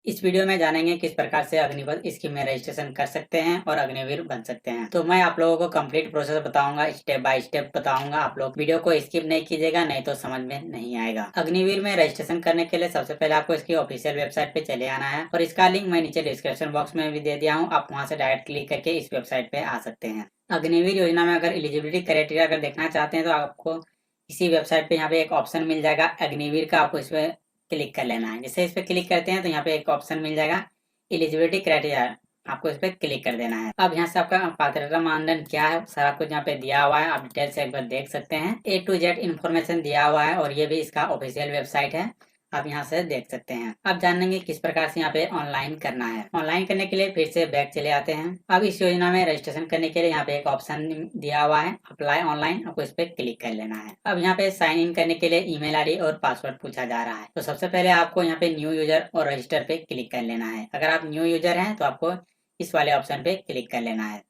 इस वीडियो में जानेंगे किस प्रकार से अग्निपथ स्कीम में रजिस्ट्रेशन कर सकते हैं और अग्निवीर बन सकते हैं। तो मैं आप लोगों को कंप्लीट प्रोसेस बताऊंगा, स्टेप बाय स्टेप बताऊंगा। आप लोग वीडियो को स्किप नहीं कीजिएगा, नहीं तो समझ में नहीं आएगा। अग्निवीर में रजिस्ट्रेशन करने के लिए सबसे पहले आपको इसकी ऑफिशियल वेबसाइट पे चले आना है और इसका लिंक मैं नीचे डिस्क्रिप्शन बॉक्स में भी दे दिया हूँ। आप वहाँ से डायरेक्ट क्लिक करके इस वेबसाइट पे आ सकते हैं। अग्निवीर योजना में अगर एलिजिबिलिटी क्राइटेरिया अगर देखना चाहते हैं तो आपको इसी वेबसाइट पे यहाँ पे एक ऑप्शन मिल जाएगा अग्निवीर का, आपको इस पे क्लिक कर लेना है। जैसे इस पे क्लिक करते हैं तो यहाँ पे एक ऑप्शन मिल जाएगा एलिजिबिलिटी क्राइटेरिया, आपको इस पे क्लिक कर देना है। अब यहाँ से आपका पात्रता मानदंड क्या है सारा कुछ यहाँ पे दिया हुआ है, आप डिटेल से एक बार देख सकते हैं। A to Z इन्फॉर्मेशन दिया हुआ है और ये भी इसका ऑफिशियल वेबसाइट है, आप यहाँ से देख सकते हैं। अब जानेंगे किस प्रकार से यहाँ पे ऑनलाइन करना है। ऑनलाइन करने के लिए फिर से बैक चले आते हैं। अब इस योजना में रजिस्ट्रेशन करने के लिए यहाँ पे एक ऑप्शन दिया हुआ है अप्लाई ऑनलाइन, आपको इस पे क्लिक कर लेना है। अब यहाँ पे साइन इन करने के लिए ईमेल आईडी और पासवर्ड पूछा जा रहा है। तो सबसे पहले आपको यहाँ पे न्यू यूजर और रजिस्टर पे क्लिक कर लेना है। अगर आप न्यू यूजर हैं तो आपको इस वाले ऑप्शन पे क्लिक कर लेना है।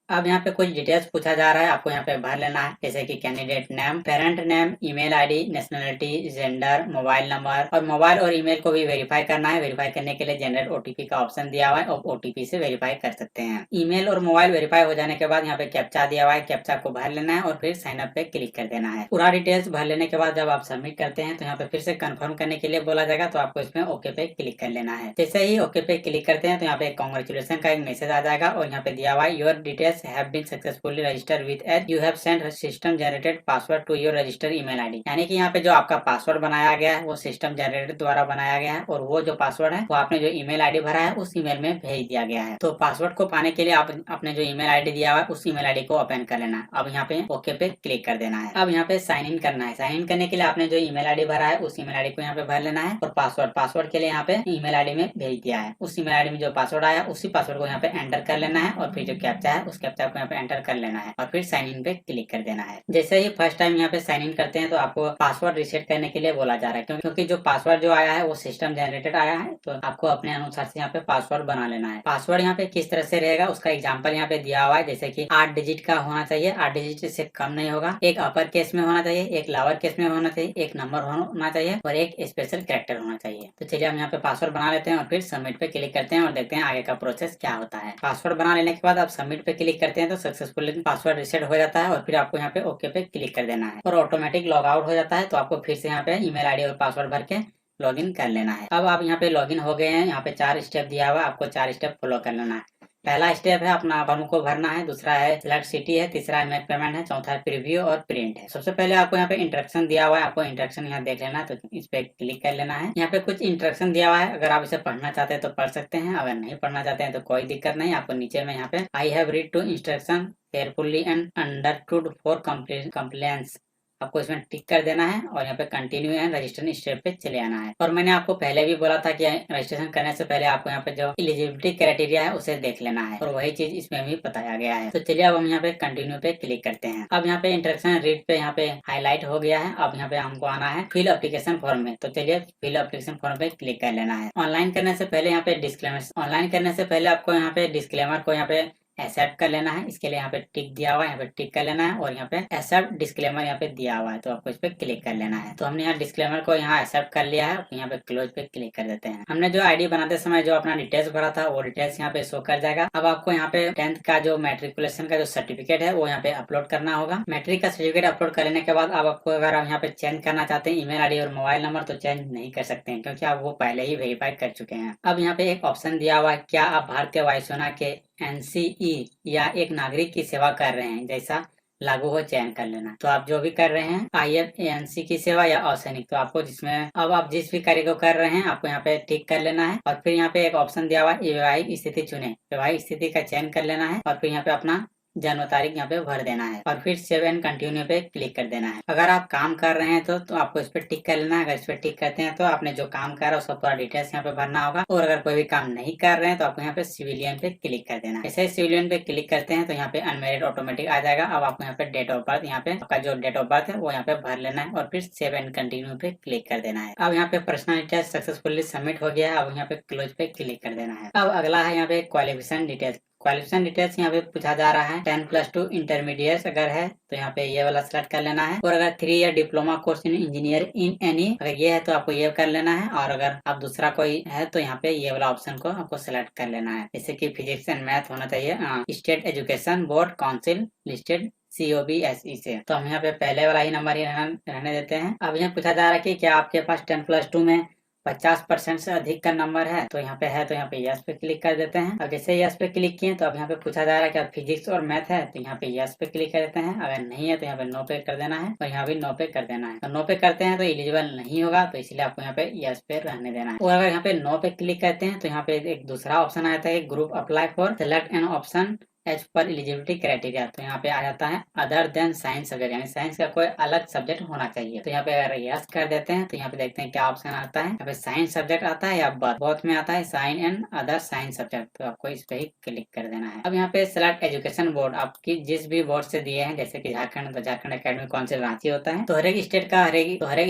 अब यहाँ पे कुछ डिटेल्स पूछा जा रहा है, आपको यहाँ पे भर लेना है, जैसे कि candidate name, parent name, email ID, nationality, gender, mobile number और मोबाइल और ईमेल को भी वेरीफाई करना है। वेरीफाई करने के लिए जनरेट ओटीपी का ऑप्शन दिया हुआ है और ओटीपी से वेरीफाई कर सकते हैं। ईमेल और मोबाइल वेरीफाई हो जाने के बाद यहाँ पे कैप्चा दिया हुआ है, कैप्चा को भर लेना है और फिर साइन अप पे क्लिक कर देना है। पूरा डिटेल्स भर लेने के बाद जब आप सबमिट करते हैं तो यहाँ पे फिर से कंफर्म करने के लिए बोला जाएगा, तो आपको इसमें ओके पे क्लिक कर लेना है। जैसे ही ओके पे क्लिक करते हैं तो यहाँ पे कांग्रेचुलेशन का एक मैसेज आ जाएगा और यहाँ पे दिया हुआ है your details have been successfully registered with as you have sent system generated password to your register email ID. यानी कि यहाँ पे जो आपका पासवर्ड बनाया गया है वो सिस्टम जनरेटेड द्वारा बनाया गया है और वो जो पासवर्ड है वो आपने जो ईमेल आईडी भरा है उस ईमेल में भेज दिया गया है। तो पासवर्ड को पाने के लिए आप अपने जो ईमेल आईडी दिया हुआ है उस ईमेल आईडी को ओपन कर लेना है। अब यहाँ पे ओके पे क्लिक कर देना है। अब यहाँ पे साइन इन करना है। साइन इन करने के लिए आपने जो ईमेल आईडी भरा है उस ईमेल आईडी को यहाँ पे भर लेना है और पासवर्ड के लिए यहाँ पे ईमेल आईडी में भेज दिया है। उस ईमेल आईडी में जो पासवर्ड आया उसी पासवर्ड को यहाँ पे एंटर कर लेना है और फिर जो कैप्चा है उस कैप्चा को यहाँ पे एंटर कर लेना है और फिर साइन इन पे क्लिक कर देना है। जैसे ही फर्स्ट टाइम यहाँ पे साइन इन करते हैं तो आपको पासवर्ड रिसेट करने के लिए बोला जा रहा है, क्योंकि जो पासवर्ड जो आया है वो सिस्टम जनरेटेड आया है, तो आपको अपने अनुसार से यहाँ पे पासवर्ड बना लेना है। पासवर्ड यहाँ पे किस तरह से रहेगा उसका एग्जाम्पल यहाँ पे दिया हुआ है, जैसे कि 8 डिजिट का होना चाहिए, 8 डिजिट से कम नहीं होगा, एक अपर केस में होना चाहिए, एक लोअर केस में होना चाहिए, एक नंबर होना चाहिए और एक स्पेशल कैरेक्टर होना चाहिए। तो चलिए हम यहाँ पे पासवर्ड बना लेते हैं और फिर सबमिट पे क्लिक करते हैं और देखते हैं आगे का प्रोसेस क्या होता है। पासवर्ड बना लेने के बाद आप सबमिट पे क्लिक करते हैं तो सक्सेसफुली पासवर्ड रिसेट हो जाता है और फिर आपको यहाँ पे ओके पे क्लिक कर देना है और ऑटोमेटिक लॉग आउट हो जाता है। तो आपको फिर से यहाँ पे ईमेल आईडी और पासवर्ड भर के लॉगिन कर लेना है। अब आप यहाँ पे लॉगिन हो गए हैं। यहाँ पे 4 स्टेप दिया हुआ है, आपको 4 स्टेप फॉलो कर लेना है। पहला स्टेप है अपना फॉर्म को भरना है, दूसरा है सिलेक्ट सिटी है, तीसरा है मेक पेमेंट है, चौथा है प्रीव्यू और प्रिंट है। सबसे पहले आपको यहाँ पे इंस्ट्रक्शन दिया हुआ है, आपको इंस्ट्रक्शन यहाँ देख लेना है, तो इस पे क्लिक कर लेना है। यहाँ पे कुछ इंस्ट्रक्शन दिया हुआ है, अगर आप इसे पढ़ना चाहते हैं तो पढ़ सकते हैं, अगर नहीं पढ़ना चाहते हैं तो कोई दिक्कत नहीं। आपको नीचे में यहाँ पे I have read to instruction carefully and understood for compliance, आपको इसमें टिक कर देना है और यहाँ पे कंटिन्यू एंड रजिस्ट्रेशन स्टेप पे चले आना है। और मैंने आपको पहले भी बोला था कि रजिस्ट्रेशन करने से पहले आपको यहाँ पे जो एलिजिबिलिटी क्राइटेरिया है उसे देख लेना है और वही चीज इसमें भी बताया गया है। तो चलिए अब हम यहाँ पे कंटिन्यू पे क्लिक करते हैं। अब यहाँ पे इंस्ट्रक्शन रीड पे यहाँ पे हाईलाइट हो गया है। अब यहाँ पे हमको आना है फिल एप्लीकेशन फॉर्म में, तो चलिए फिल एप्लीकेशन फॉर्म पे क्लिक कर लेना है। ऑनलाइन करने से पहले यहाँ पे डिस्क्लेमर, ऑनलाइन करने से पहले आपको यहाँ पे डिस्क्लेमर को यहाँ पे एक्सेप्ट कर लेना है। इसके लिए यहाँ पे टिक दिया हुआ है, यहाँ पे टिक कर लेना है और यहाँ पे एक्सेप्ट डिस्क्लेमर यहाँ पे दिया हुआ है, तो आपको इस पे क्लिक कर लेना है। तो हमने यहाँ डिस्क्लेमर को यहाँ एक्सेप्ट कर लिया है, यहाँ पे क्लोज पे क्लिक कर देते हैं। हमने जो आईडी बनाते समय जो अपना डिटेल्स भरा था वो डिटेल्स यहाँ पे शो कर जाएगा। अब आपको यहाँ पे 10th का जो मैट्रिकुलेशन का जो सर्टिफिकेट है वो यहाँ पे अपलोड करना होगा। मैट्रिक का सर्टिफिकेट अपलोड करने के बाद अब आपको अगर आप यहाँ पे चेंज करना चाहते हैं ईमेल आईडी और मोबाइल नंबर तो चेंज नहीं कर सकते हैं, क्योंकि आप वो पहले ही वेरीफाई कर चुके हैं। अब यहाँ पे एक ऑप्शन दिया हुआ है, क्या आप भारतीय वायुसेना के एनसीई या एक नागरिक की सेवा कर रहे हैं, जैसा लागू हो चयन कर लेना। तो आप जो भी कर रहे हैं IFANC की सेवा या असैनिक, तो आपको जिसमें अब आप जिस भी कार्य को कर रहे हैं आपको यहाँ पे टिक कर लेना है और फिर यहाँ पे एक ऑप्शन दिया हुआ है वैवाहिक स्थिति चुने, वैवाहिक स्थिति का चयन कर लेना है और फिर यहाँ पे अपना जन्म तारीख यहाँ पे भर देना है और फिर सेव एंड कंटिन्यू पे क्लिक कर देना है। अगर आप काम कर रहे हैं तो आपको इस पे टिक कर लेना है। अगर इस पे टिक करते हैं तो आपने जो काम कर रहा है उसका पूरा डिटेल्स यहाँ पे भरना होगा और अगर कोई भी काम नहीं कर रहे हैं तो आपको यहाँ पे सिविलियन पे क्लिक कर देना है। जैसे सिविलियन पे क्लिक करते हैं तो यहाँ पे अनमेरिड ऑटोमेटिक आ जाएगा। अब आपको यहाँ पे डेट ऑफ बर्थ, यहाँ पे आपका जो डेट ऑफ बर्थ है वो यहाँ पे भर लेना है और फिर सेव एंड कंटिन्यू पे क्लिक कर देना है। अब यहाँ पे पर्सनल डिटेल्स सक्सेसफुली सबमिट हो गया है। अब यहाँ पे क्लोज पे क्लिक कर देना है। अब अगला है यहाँ पे क्वालिफिकेशन डिटेल्स। क्वालिफिकेशन डिटेल्स यहाँ पे पूछा जा रहा है। 10+2 इंटरमीडिएट अगर है तो यहाँ पे ये वाला सेलेक्ट कर लेना है। और अगर 3 year diploma course in engineer in any अगर ये है तो आपको ये कर लेना है। और अगर आप दूसरा कोई है तो यहाँ पे ये वाला ऑप्शन को आपको सेलेक्ट कर लेना है। जैसे कि फिजिक्स एंड मैथ होना चाहिए state education board council listed COBSE से। तो हम यहाँ पे पहले वाला ही नंबर ही रहने देते हैं। अब यहाँ पूछा जा रहा है कि क्या आपके पास 10+2 में 50% से अधिक का नंबर है, तो यहाँ पे है तो यहाँ पे यस पे क्लिक कर देते हैं। अब जैसे यस पे क्लिक किए तो अब यहाँ पे पूछा जा रहा है कि फिजिक्स और मैथ है, तो यहाँ पे यस पे क्लिक कर देते हैं। अगर नहीं है तो यहाँ पे नो पे कर देना है और यहाँ भी नो पे कर देना है। तो नो पे करते हैं तो एलिजिबल नहीं होगा, तो इसलिए आपको यहाँ पे यस पे रहने देना है। और अगर यहाँ पे नो पे क्लिक करते हैं तो यहाँ पे एक दूसरा ऑप्शन आता है group apply for select an option as पर एलिजिबिलिटी क्राइटेरिया। तो यहाँ पे आ जाता है अदर देन साइंस सब्जेक्ट, यानी साइंस का कोई अलग सब्जेक्ट होना चाहिए। तो यहाँ पे अगर यस कर देते हैं तो यहाँ पे देखते हैं क्या ऑप्शन आता है। यहाँ पे साइंस सब्जेक्ट आता है या बोथ में आता है science and other science subject, तो आपको इस पे ही क्लिक कर देना है। अब यहाँ पे सेलेक्ट एजुकेशन बोर्ड, आपकी जिस भी बोर्ड से दिए हैं, जैसे कि झारखंड, तो झारखंड एकेडमिक काउंसिल रांची होता है। तो हर एक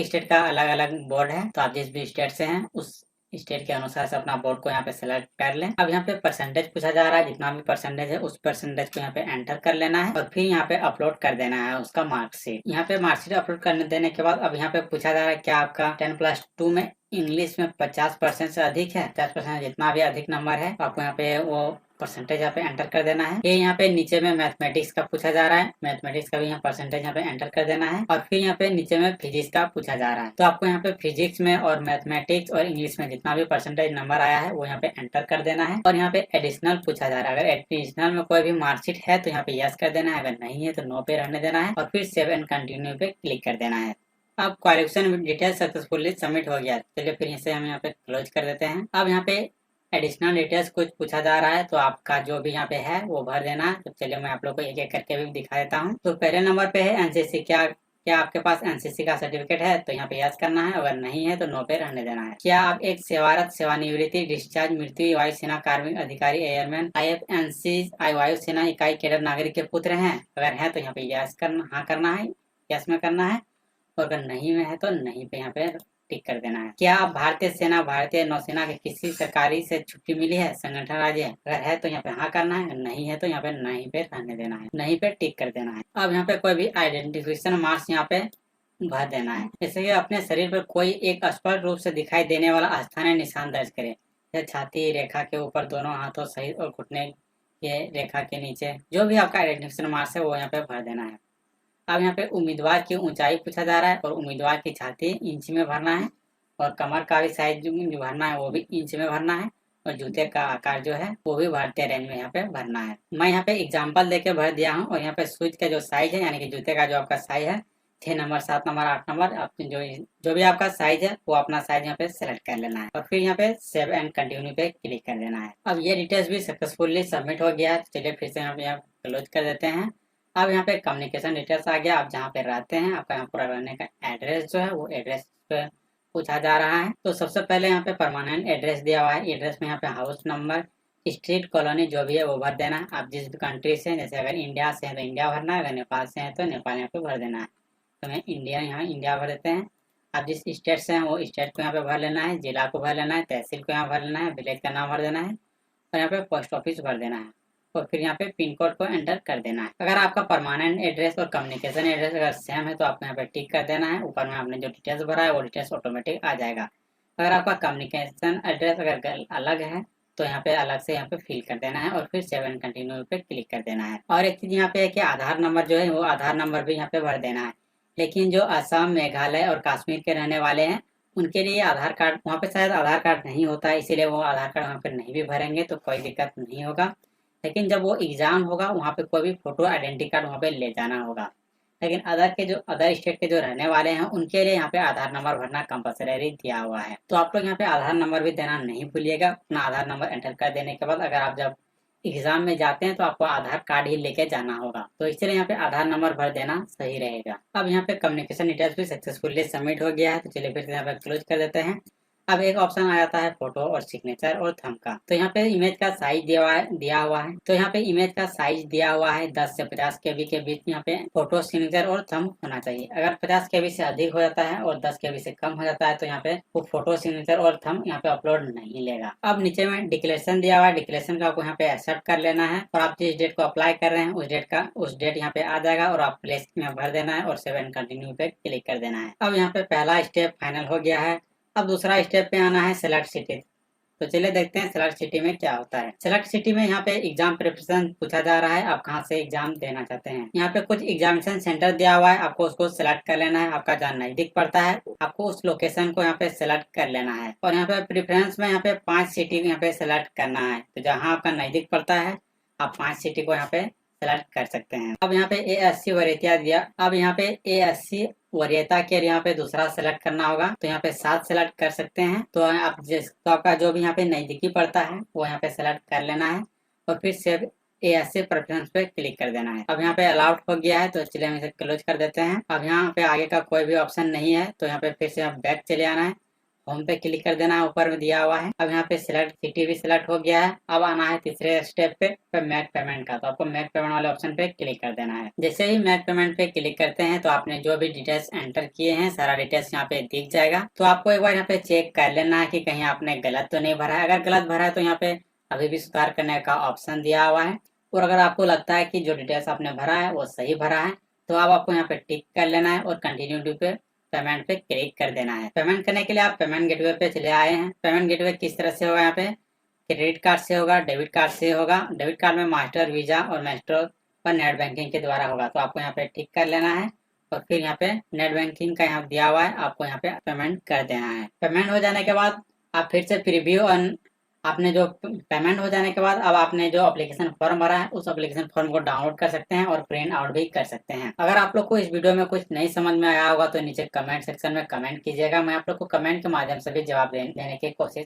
स्टेट का अलग अलग बोर्ड है। तो आप जिस भी स्टेट से हैं उस स्टेट के अनुसार से अपना बोर्ड को यहाँ पे सेलेक्ट कर लें। अब यहाँ पे परसेंटेज पूछा जा रहा है, जितना भी परसेंटेज है उस परसेंटेज को यहाँ पे एंटर कर लेना है और फिर यहाँ पे अपलोड कर देना है उसका मार्कशीट। यहाँ पे मार्कशीट अपलोड करने देने के बाद अब यहाँ पे पूछा जा रहा है क्या आपका 10+2 में इंग्लिश में 50% से अधिक है। 50% जितना भी अधिक नंबर है आपको यहाँ पे वो परसेंटेज यहाँ पे एंटर कर देना है। ये यहाँ पे नीचे में मैथमेटिक्स का पूछा जा रहा है, मैथमेटिक्स का भी यहाँ परसेंटेज यहाँ पे एंटर कर देना है। और फिर यहाँ पे नीचे में फिजिक्स का पूछा जा रहा है, तो आपको यहाँ पे फिजिक्स में और मैथमेटिक्स और इंग्लिश में जितना भी परसेंटेज नंबर आया है वो यहाँ पे एंटर कर देना है। और यहाँ पे एडिशनल पूछा जा रहा है, अगर एडिशनल में कोई भी मार्कशीट है तो यहाँ पे यस कर देना है, अगर नहीं है तो नो पे रहने देना है और फिर सेव एंड कंटिन्यू पे क्लिक कर देना है। अब क्वालिफिकेशन डिटेल सक्सेसफुली सबमिट हो गया। चलिए फिर इसे हम यहाँ पे क्लोज कर देते हैं। अब यहाँ पे एडिशनल डिटेल्स कुछ पूछा जा रहा है, तो आपका जो भी यहाँ पे है वो भर देना है। तो चलिए मैं आप लोग को एक एक करके भी दिखा देता हूँ। तो पहले नंबर पे है एनसीसी, क्या आपके पास एनसीसी का सर्टिफिकेट है, तो यहाँ पे यस करना है, अगर नहीं है तो नो पे रहने देना है। क्या आप एक सेवारत सेवानिवृत्ति डिस्चार्ज मृत्यु वायुसेना कार्मिक अधिकारी एयरमैन IFNC वायुसेना इकाई कैडर नागरिक के पुत्र हैं, अगर है तो यहाँ पे यस करना, हाँ करना है, यस में करना है। और अगर नहीं में है तो नहीं पे यहाँ पे टिक कर देना है। क्या आप भारतीय सेना भारतीय नौसेना के किसी सरकारी से छुट्टी मिली है, संगठन राज्य, अगर है तो यहाँ पे हाँ करना है, नहीं है तो यहाँ पे नहीं पे रहने देना है, नहीं पे टिक कर देना है। अब यहाँ पे कोई भी आइडेंटिफिकेशन मार्क्स यहाँ पे भर देना है। जैसे कि अपने शरीर पर कोई एक स्पष्ट रूप से दिखाई देने वाला स्थानीय निशान दर्ज करें, जैसे छाती रेखा के ऊपर, दोनों हाथों सहित और घुटने के रेखा के नीचे, जो भी आपका आइडेंटिफिकेशन मार्क्स है वो यहाँ पे भर देना है। अब यहाँ पे उम्मीदवार की ऊंचाई पूछा जा रहा है और उम्मीदवार की छाती इंच में भरना है और कमर का भी साइज जो भरना है वो भी इंच में भरना है और जूते का आकार जो है वो भी भारतीय रेंज में यहाँ पे भरना है। मैं यहाँ पे एग्जांपल देके भर दिया हूँ। और यहाँ पे शूज का जो साइज है, यानी कि जूते का जो आपका साइज है 6 नंबर 7 नंबर 8 नंबर, आप जो भी आपका साइज है वो अपना साइज यहाँ पे सेलेक्ट कर लेना है और फिर यहाँ पे सेव एंड कंटिन्यू पे क्लिक कर देना है। अब ये डिटेल्स भी सक्सेसफुली सबमिट हो गया है। चलिए फिर से यहाँ पे क्लोज कर देते हैं। अब यहाँ पे कम्युनिकेशन डिटेल्स आ गया। आप जहाँ पे रहते हैं आपका यहाँ पूरा रहने का एड्रेस जो है वो एड्रेस पे पूछा जा रहा है। तो सबसे पहले यहाँ पे परमानेंट एड्रेस दिया हुआ है। एड्रेस में यहाँ पे हाउस नंबर स्ट्रीट कॉलोनी जो भी है वो भर देना है। आप जिस भी कंट्री से, जैसे अगर इंडिया से है तो इंडिया भरना है, अगर नेपाल से है तो नेपाल यहाँ पे भर देना है। तो मैं इंडिया भर देते हैं। आप जिस स्टेट से हैं वो स्टेट को यहाँ पे भर लेना है, जिला को भर लेना है, तहसील को यहाँ भर लेना है, विलेज का नाम भर देना है और यहाँ पे पोस्ट ऑफिस भर देना है और फिर यहाँ पे पिन कोड को एंटर कर देना है। अगर आपका परमानेंट एड्रेस और कम्युनिकेशन एड्रेस अगर सेम है तो आपको यहाँ पे टिक कर देना है। ऊपर में आपने जो डिटेल्स भरा है वो डिटेल्स ऑटोमेटिक आ जाएगा। अगर आपका कम्युनिकेशन एड्रेस अगर अलग है तो यहाँ पे अलग से यहाँ पे फिल कर देना है और फिर सेव एंड कंटिन्यू पे क्लिक कर देना है। और एक चीज यहाँ पे है कि आधार नंबर जो है वो आधार नंबर भी यहाँ पे भर देना है। लेकिन जो असम, मेघालय और कश्मीर के रहने वाले हैं उनके लिए आधार कार्ड, वहाँ पे शायद आधार कार्ड नहीं होता है, इसीलिए वो आधार कार्ड वहाँ पे नहीं भी भरेंगे तो कोई दिक्कत नहीं होगा। लेकिन जब वो एग्जाम होगा वहाँ पे कोई भी फोटो आइडेंटिटी कार्ड वहाँ पे ले जाना होगा। लेकिन अदर स्टेट के जो रहने वाले हैं उनके लिए यहाँ पे आधार नंबर भरना कंपलसरी दिया हुआ है। तो आप लोग यहाँ पे आधार नंबर भी देना नहीं भूलिएगा। अपना आधार नंबर एंटर कर देने के बाद अगर आप जब एग्जाम में जाते हैं तो आपको आधार कार्ड ही लेके जाना होगा, तो इसलिए यहाँ पे आधार नंबर भर देना सही रहेगा। अब यहाँ पे कम्युनिकेशन डिटेल्स भी सक्सेसफुली सबमिट हो गया है। तो चलिए फिर यहाँ पे क्लोज कर देते हैं। अब एक ऑप्शन आ जाता है फोटो और सिग्नेचर और थंब का। तो यहाँ पे इमेज का साइज दिया हुआ है। तो यहाँ पे इमेज का साइज दिया हुआ है 10 से 50 केबी के बीच। यहाँ पे फोटो, सिग्नेचर और थंब होना चाहिए। अगर 50 केबी से अधिक हो जाता है और 10 केबी से कम हो जाता है तो यहाँ पे वो फोटो, सिग्नेचर और थंब यहाँ पे अपलोड नहीं लेगा। अब नीचे में डिक्लेरेशन दिया हुआ है। डिक्लेरेशन का आपको यहाँ पे एक्सेप्ट कर लेना है और आप जिस डेट को अप्लाई कर रहे हैं उस डेट यहाँ पे आ जाएगा और आप प्लेस में भर देना है और सेव एंड कंटिन्यू पे क्लिक कर देना है। अब यहाँ पे पहला स्टेप फाइनल हो गया है। अब दूसरा स्टेप पे आना है सेलेक्ट सिटी। तो चलिए देखते हैं सेलेक्ट सिटी में क्या होता है। सेलेक्ट सिटी में यहाँ पे एग्जाम प्रिपरेशन पूछा जा रहा है, आप कहाँ से एग्जाम देना चाहते हैं। यहाँ पे कुछ एग्जामिनेशन सेंटर दिया हुआ है, आपको उसको सेलेक्ट कर लेना है। आपका जहाँ नजदीक पड़ता है आपको उस लोकेशन को यहाँ पे सेलेक्ट कर लेना है। और यहाँ पे प्रेफरेंस में यहाँ पे 5 सिटी यहाँ पे सेलेक्ट करना है। तो जहाँ आपका नजदीक पड़ता है आप 5 सिटी को यहाँ पे सेलेक्ट कर सकते हैं। अब यहाँ पे ASC वरीयता दिया। अब यहाँ पे ASC वरीयता के यहाँ पे दूसरा सेलेक्ट करना होगा। तो यहाँ पे 7 सेलेक्ट कर सकते हैं। तो आप तो आपका जो भी यहाँ पे नजदीकी पड़ता है वो यहाँ पे सेलेक्ट कर लेना है और फिर सेव ASC प्रेफरेंस पे क्लिक कर देना है। अब यहाँ पे अलाउड हो गया है तो चलिए हम इसे क्लोज कर देते हैं। अब यहाँ पे आगे का कोई भी ऑप्शन नहीं है तो यहाँ पे फिर से आप बैक चले आना है, होम पे क्लिक कर देना है, ऊपर में दिया हुआ है। अब यहाँ पे सिलेक्ट सिटी भी सिलेक्ट हो गया है। अब आना है तीसरे स्टेप पे मेक पेमेंट का। तो आपको मेक पेमेंट वाले ऑप्शन पे क्लिक कर देना है। जैसे ही मेक पेमेंट पे क्लिक करते हैं तो आपने जो भी डिटेल्स एंटर किए हैं सारा डिटेल्स यहाँ पे दिख जाएगा। तो आपको एक बार यहाँ पे चेक कर लेना है कि कहीं आपने गलत तो नहीं भरा है। अगर गलत भरा है तो यहाँ पे अभी भी सुधार करने का ऑप्शन दिया हुआ है। और अगर आपको लगता है कि जो डिटेल्स आपने भरा है वो सही भरा है तो अब आपको यहाँ पे टिक कर लेना है और कंटिन्यू टू पे पेमेंट पे क्लिक कर देना है। पेमेंट करने के लिए आप पेमेंट गेटवे पे चले आए हैं। पेमेंट गेटवे किस तरह से होगा, यहाँ पे क्रेडिट कार्ड से होगा, डेबिट कार्ड से होगा। डेबिट कार्ड में मास्टर, वीजा और मास्टर पर नेट बैंकिंग के द्वारा होगा। तो आपको यहाँ पे टिक कर लेना है और फिर यहाँ पे नेट बैंकिंग का यहाँ दिया हुआ है, आपको यहाँ पे पेमेंट कर देना है। पेमेंट हो जाने के बाद आप फिर से प्रीव्यू और आपने जो पेमेंट हो जाने के बाद अब आपने जो एप्लीकेशन फॉर्म भरा है उस एप्लीकेशन फॉर्म को डाउनलोड कर सकते हैं और प्रिंट आउट भी कर सकते हैं। अगर आप लोग को इस वीडियो में कुछ नहीं समझ में आया होगा तो नीचे कमेंट सेक्शन में कमेंट कीजिएगा। मैं आप लोग को कमेंट के माध्यम से भी जवाब देने की कोशिश